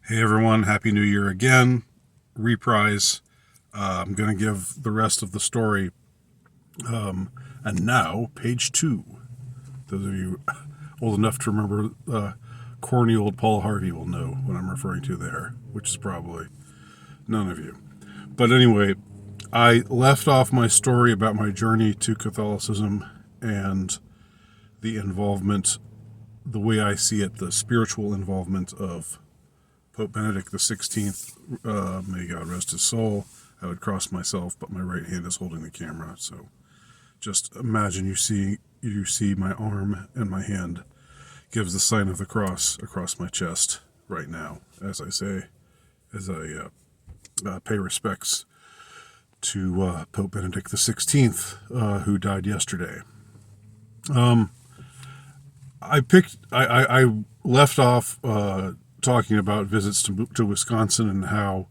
Hey everyone, Happy New Year again. Reprise. I'm going to give the rest of the story. And now, page 2. Those of you old enough to remember corny old Paul Harvey will know what I'm referring to there, which is probably none of you. But anyway, I left off my story about my journey to Catholicism and the involvement, the way I see it, the spiritual involvement of Pope Benedict the 16th, may God rest his soul. I would cross myself, but my right hand is holding the camera. So just imagine you see my arm and my hand gives the sign of the cross across my chest right now, as I pay respects to Pope Benedict the 16th, who died yesterday. I left off talking about visits to Wisconsin and how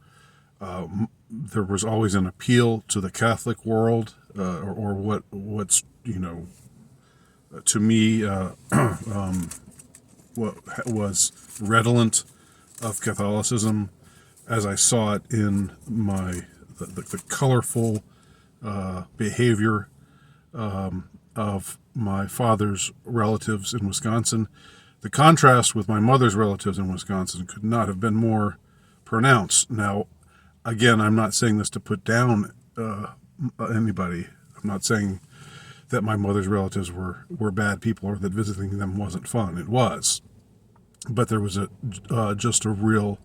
there was always an appeal to the Catholic world, or what's to me what was redolent of Catholicism, as I saw it in the colorful behavior of my father's relatives in Wisconsin. The contrast with my mother's relatives in Wisconsin could not have been more pronounced. Now, again, I'm not saying this to put down anybody. I'm not saying that my mother's relatives were bad people or that visiting them wasn't fun. It was. But there was just a real...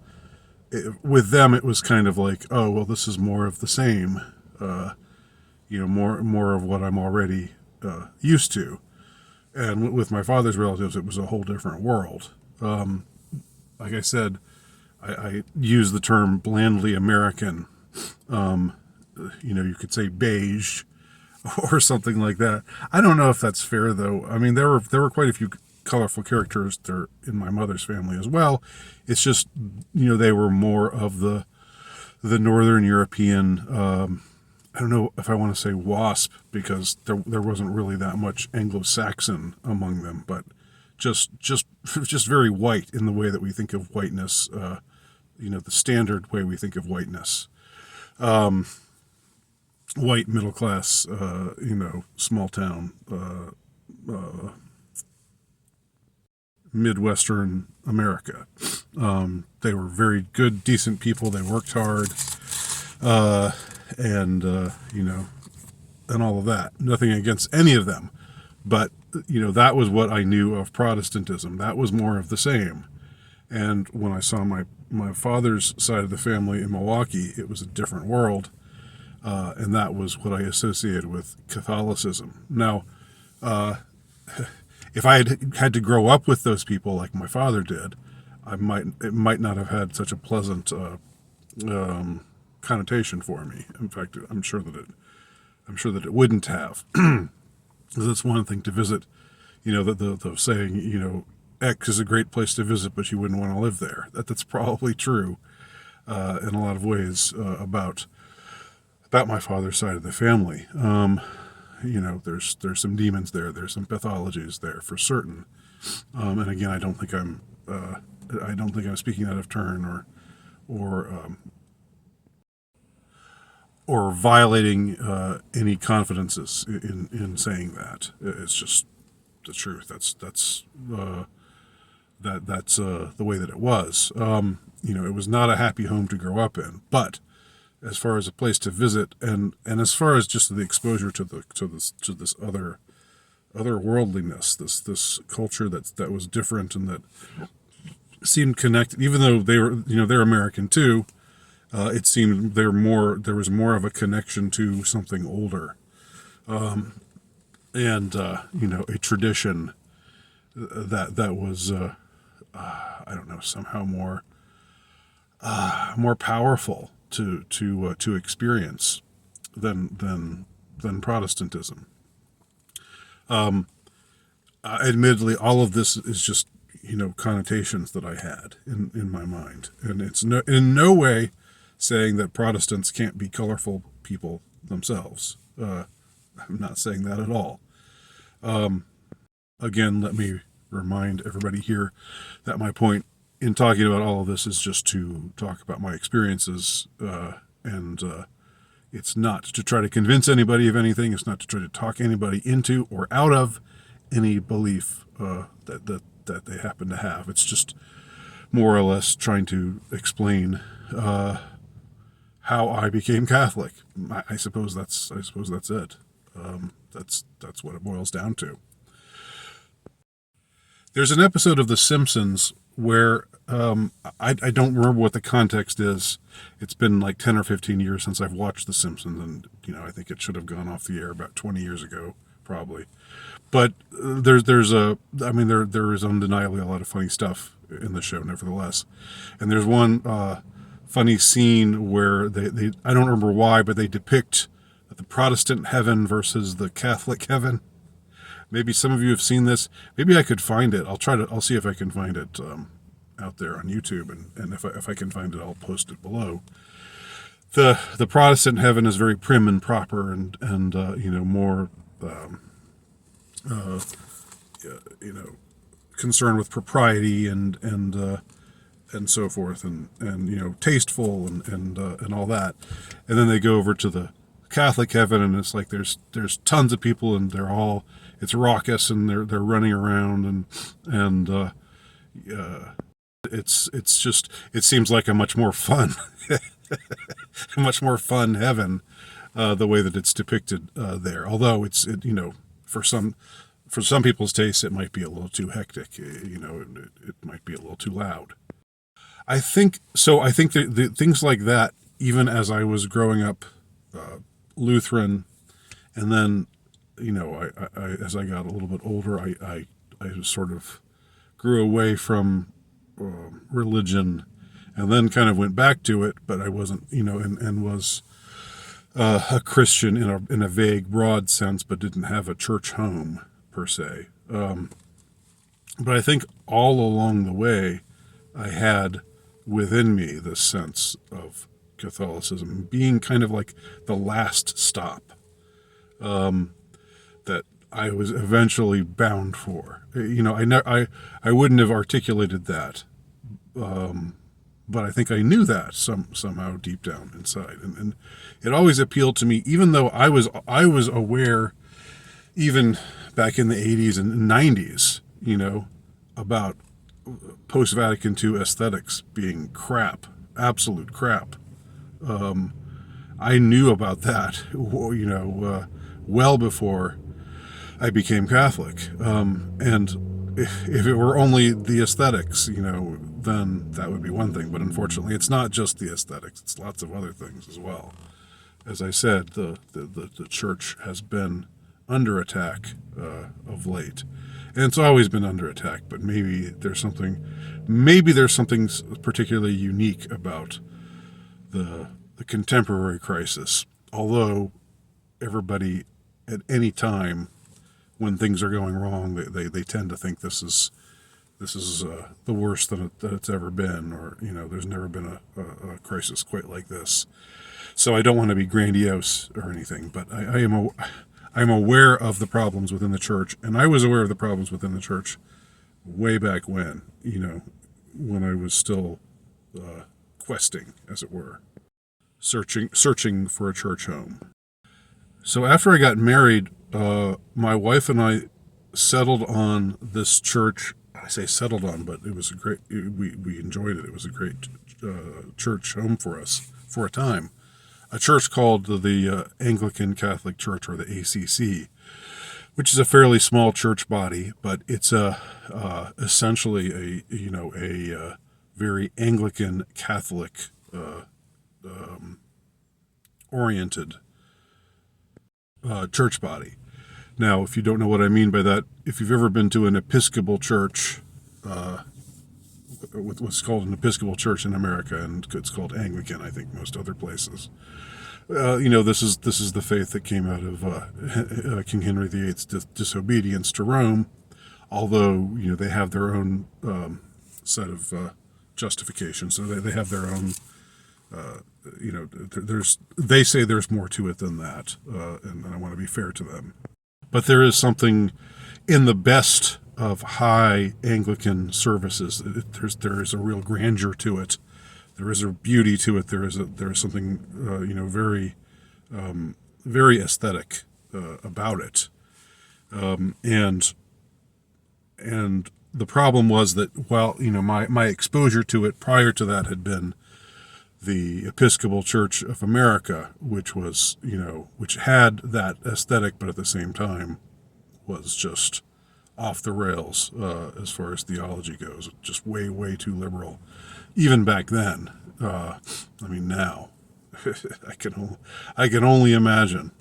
with them, it was kind of like, oh, well, this is more of the same. More of what I'm already used to. And with my father's relatives, it was a whole different world. Like I said, I use the term blandly American. You could say beige or something like that. I don't know if that's fair, though. I mean, there were quite a few colorful characters there in my mother's family as well. It's just, they were more of the Northern European. I don't know if I want to say WASP, because there wasn't really that much Anglo-Saxon among them, but just very white in the way that we think of whiteness, the standard way we think of whiteness. White, middle class, small town, Midwestern America. They were very good, decent people. They worked hard. And all of that. Nothing against any of them. But, that was what I knew of Protestantism. That was more of the same. And when I saw my father's side of the family in Milwaukee, it was a different world. And that was what I associated with Catholicism. Now, if I had to grow up with those people like my father did, it might not have had such a pleasant connotation for me. In fact, I'm sure that it wouldn't have. Because it's one thing to visit, the saying, X is a great place to visit, but you wouldn't want to live there. That's probably true in a lot of ways about my father's side of the family. There's some demons there. There's some pathologies there for certain. And again, I don't think I'm speaking out of turn or violating any confidences in saying that. It's just the truth. That's the way that it was. It was not a happy home to grow up in. But as far as a place to visit, and as far as just the exposure to this other worldliness, this culture that was different and that seemed connected, even though they're American too. It seemed there was more of a connection to something older, and a tradition that was I don't know, somehow more powerful to experience than Protestantism. Admittedly, all of this is just connotations that I had in my mind, and it's in no way saying that Protestants can't be colorful people themselves. I'm not saying that at all. Again, let me remind everybody here that my point in talking about all of this is just to talk about my experiences, and it's not to try to convince anybody of anything. It's not to try to talk anybody into or out of any belief that they happen to have. It's just more or less trying to explain how I became Catholic. I suppose that's it. That's what it boils down to. There's an episode of The Simpsons where I don't remember what the context is. It's been like 10 or 15 years since I've watched The Simpsons, and I think it should have gone off the air about 20 years ago, probably. But there is undeniably a lot of funny stuff in the show, nevertheless. And there's one funny scene where they I don't remember why, but they depict the Protestant heaven versus the Catholic heaven. Maybe some of you have seen this. Maybe I could find it. I'll see if I can find it out there on YouTube, and if I can find it, I'll post it below. The Protestant heaven is very prim and proper, and more concerned with propriety and so forth, and tasteful and all that. And then they go over to the Catholic heaven, and it's like there's tons of people, and it's raucous, and they're running around, and it's just, it seems like a much more fun heaven, the way that it's depicted there. Although for some people's taste, it might be a little too hectic. It might be a little too loud. I think the things like that, even as I was growing up Lutheran, and then I as I got a little bit older, I sort of grew away from religion, and then kind of went back to it, but I wasn't, and was a Christian in a vague, broad sense, but didn't have a church home per se. But I think all along the way, I had within me this sense of Catholicism being kind of like the last stop that I was eventually bound for. I wouldn't have articulated that, but I think I knew that somehow deep down inside, and it always appealed to me, even though I was aware, even back in the 80s and 90s, about post-Vatican II aesthetics being crap, absolute crap. I knew about that, well before I became Catholic. And if it were only the aesthetics, then that would be one thing. But unfortunately, it's not just the aesthetics; it's lots of other things as well. As I said, the church has been under attack of late, and it's always been under attack. But maybe there's something particularly unique about the contemporary crisis. Although everybody at any time when things are going wrong, they tend to think this is the worst that it's ever been, or there's never been a crisis quite like this. So I don't want to be grandiose or anything, but I'm aware of the problems within the church, and I was aware of the problems within the church way back when I was still questing, as it were, searching for a church home. So after I got married, my wife and I settled on this church. I say settled on, but it was we enjoyed it. It was a great church home for us for a time. A church called the Anglican Catholic Church, or the ACC, which is a fairly small church body, but it's essentially a very Anglican Catholic oriented church body. Now, if you don't know what I mean by that, if you've ever been to an Episcopal church, what's called an Episcopal church in America, and it's called Anglican, I think, most other places. This is the faith that came out of King Henry VIII's disobedience to Rome, although they have their own set of justifications, so they have their own. They say there's more to it than that, and I want to be fair to them. But there is something in the best of high Anglican services. There is a real grandeur to it. There is a beauty to it. There is something very very aesthetic about it. And the problem was that while my exposure to it prior to that had been the Episcopal Church of America, which had that aesthetic, but at the same time was just off the rails as far as theology goes, just way too liberal, even back then. Now I can only imagine.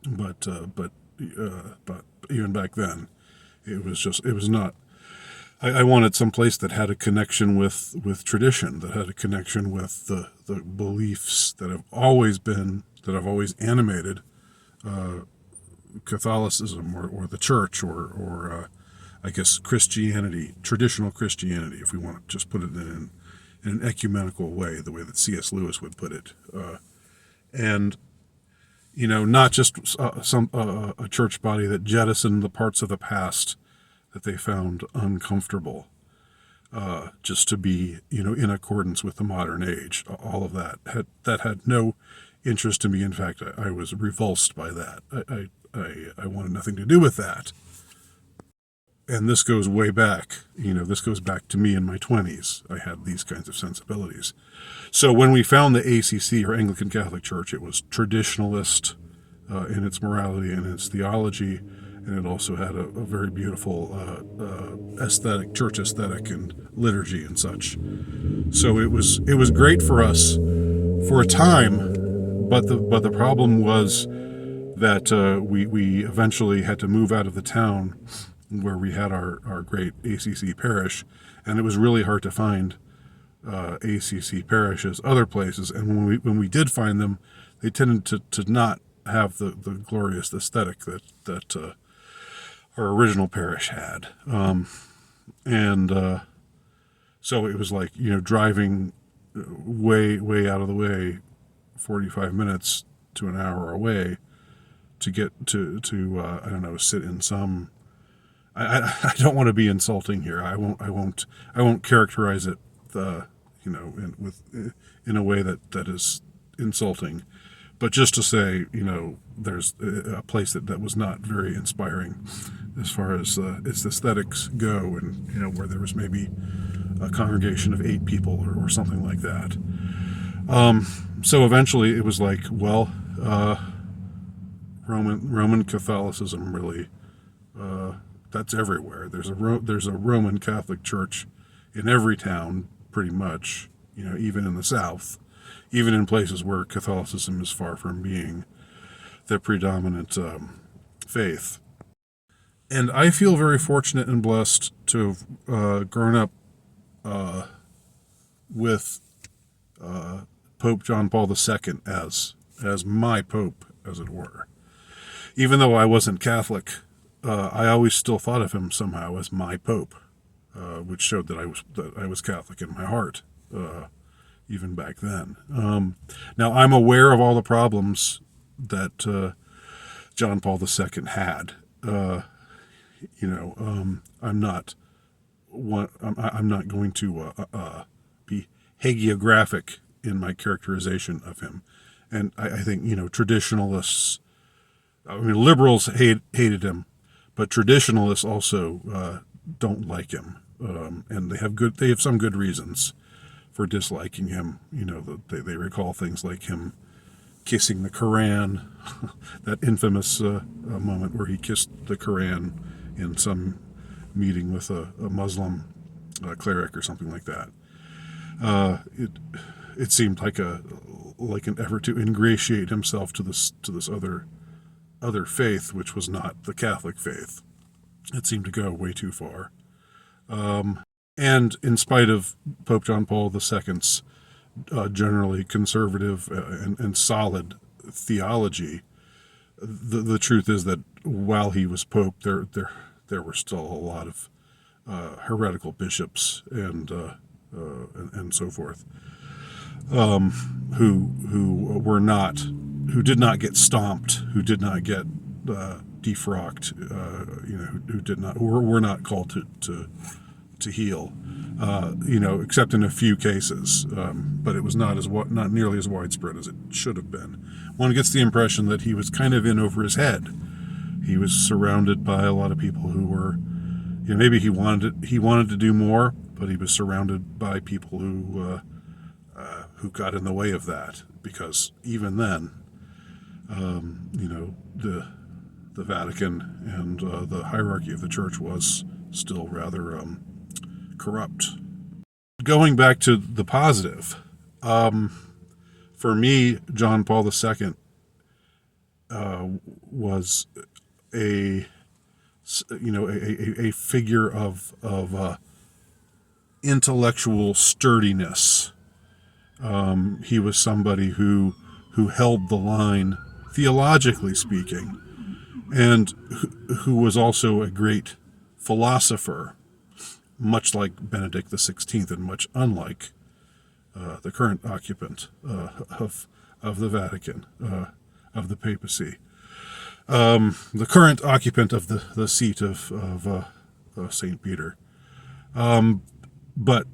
But even back then, it was not. I wanted some place that had a connection with tradition, that had a connection with the beliefs that have always animated Catholicism or the church or I guess Christianity, traditional Christianity, if we want to just put it in an ecumenical way, the way that C.S. Lewis would put it, and not just a church body that jettisoned the parts of the past that they found uncomfortable, just to be, in accordance with the modern age. All of that had no interest to me. In fact, I was repulsed by that. I wanted nothing to do with that. And this goes way back. This goes back to me in my 20s. I had these kinds of sensibilities. So when we found the ACC, or Anglican Catholic Church, it was traditionalist in its morality and its theology, and it also had a very beautiful aesthetic, church aesthetic and liturgy and such. So it was great for us for a time, but the problem was that we eventually had to move out of the town where we had our great ACC parish, and it was really hard to find ACC parishes other places. And when we did find them, they tended to not have the glorious aesthetic that our original parish had. So it was like, driving way out of the way, 45 minutes to an hour away to get to sit in some. I don't want to be insulting here. I won't characterize it in a way that is insulting, but just to say, there's a place that was not very inspiring as far as its aesthetics go, and where there was maybe a congregation of 8 people or something like that. So eventually it was like, well, Roman Catholicism really, that's everywhere. There's a Roman Catholic Church in every town, pretty much, even in the South, even in places where Catholicism is far from being the predominant faith. And I feel very fortunate and blessed to have grown up with Pope John Paul II as my pope, as it were. Even though I wasn't Catholic, I always still thought of him somehow as my pope, which showed that I was Catholic in my heart, even back then. Now I'm aware of all the problems that John Paul II had. I'm not going to be hagiographic in my characterization of him, and I think traditionalists. Liberals hated him, but traditionalists also don't like him, and they have some good reasons for disliking him. They recall things like him kissing the Quran, that infamous moment where he kissed the Quran in some meeting with a Muslim cleric or something like that. It seemed like an effort to ingratiate himself to this other faith, which was not the Catholic faith. It seemed to go way too far. And in spite of Pope John Paul II's generally conservative and solid theology, the truth is that while he was Pope, there were still a lot of heretical bishops and so forth, who did not get stomped, who did not get defrocked, who were not called to heal, except in a few cases. But it was not nearly as widespread as it should have been. One gets the impression that he was kind of in over his head. He was surrounded by a lot of people who were, maybe he wanted to do more, but he was surrounded by people who got in the way of that. Because even then, the Vatican and the hierarchy of the church was still rather corrupt. Going back to the positive, for me, John Paul II was a figure of intellectual sturdiness. He was somebody who held the line, theologically speaking, and who was also a great philosopher, much like Benedict XVI and much unlike the current occupant of the Vatican, of the papacy. The current occupant of the seat of St. Peter. But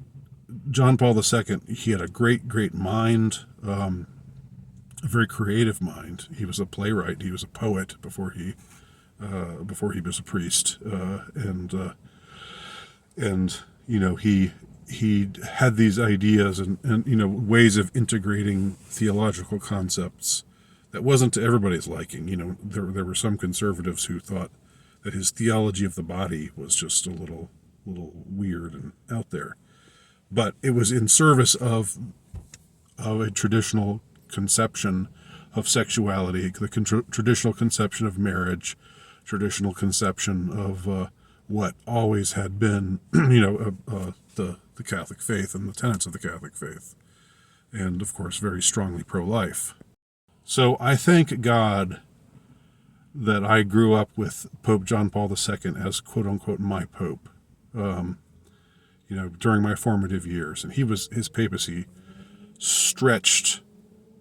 John Paul II, he had a great mind, a very creative mind. He was a playwright. He was a poet before he was a priest, and he had these ideas and ways of integrating theological concepts that wasn't to everybody's liking. There were some conservatives who thought that his theology of the body was just a little weird and out there. But it was in service of a traditional conception of sexuality, the traditional conception of marriage, traditional conception of what always had been, the Catholic faith and the tenets of the Catholic faith, and of course very strongly pro-life. So I thank God that I grew up with Pope John Paul II as quote-unquote my pope, during my formative years. And his papacy stretched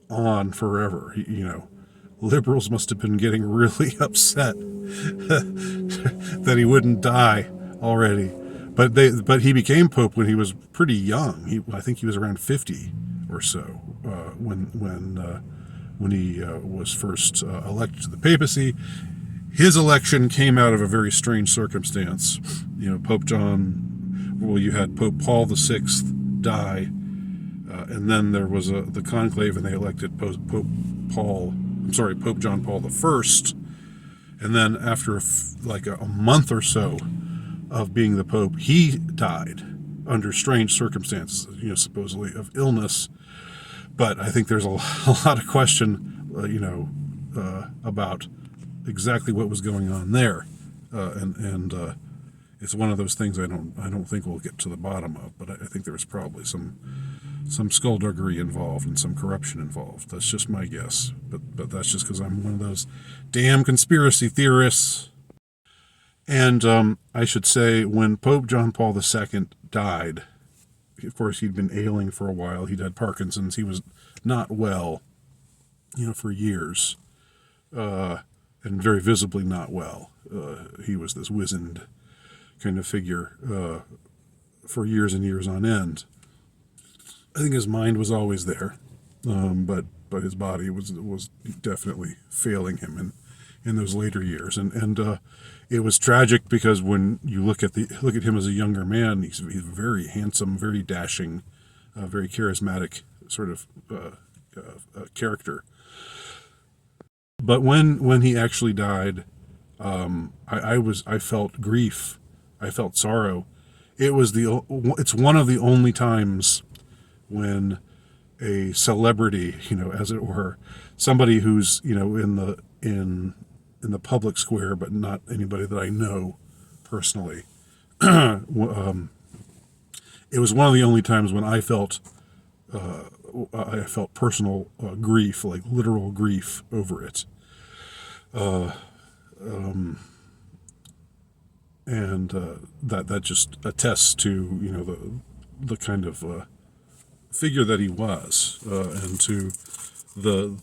on forever. Liberals must have been getting really upset that he wouldn't die already. But he became pope when he was pretty young. I think he was around 50 or so when he was first elected to the papacy. His election came out of a very strange circumstance. You had Pope Paul VI die, and then there was the conclave, and they elected Pope John Paul I. And then after a month or so of being the Pope, he died under strange circumstances, supposedly of illness. But I think there's a lot of question, about exactly what was going on there, and it's one of those things I don't think we'll get to the bottom of. But I think there was probably some skullduggery involved and some corruption involved. That's just my guess. But that's just because I'm one of those damn conspiracy theorists. And I should say, when Pope John Paul II died, of course, he'd been ailing for a while. He'd had Parkinson's. He was not well, for years, and very visibly not well. He was this wizened kind of figure for years and years on end. I think his mind was always there, but his body was definitely failing him in those later years, and it was tragic because when you look at him as a younger man, he's very handsome, very dashing, very charismatic sort of character. But when he actually died, I felt grief, I felt sorrow. It's one of the only times when a celebrity, as it were, somebody who's in the public square, but not anybody that I know personally. It was one of the only times when I felt personal grief, like literal grief over it. That just attests to the kind of figure that he was, and to the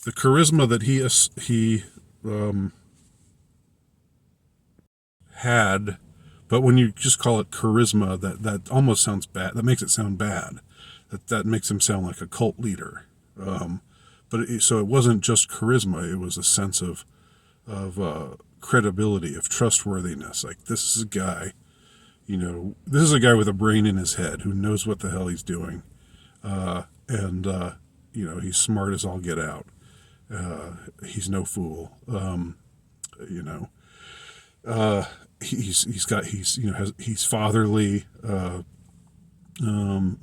charisma that he had, but when you just call it charisma, that almost sounds bad. That makes it sound bad. That makes him sound like a cult leader. So it wasn't just charisma; it was a sense of credibility, of trustworthiness. Like, this is a guy, this is a guy with a brain in his head who knows what the hell he's doing, and he's smart as all get out. He's no fool. You know, he's fatherly,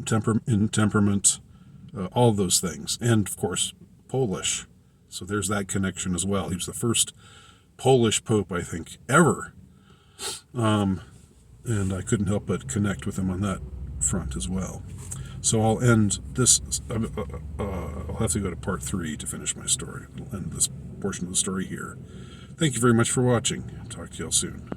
temperament, all those things, and of course Polish. So there's that connection as well. He was the first Polish pope, I think, ever, and I couldn't help but connect with him on that front as well. So I'll end this. I'll have to go to part 3 to finish my story. I'll end this portion of the story here. Thank you very much for watching. Talk to y'all soon.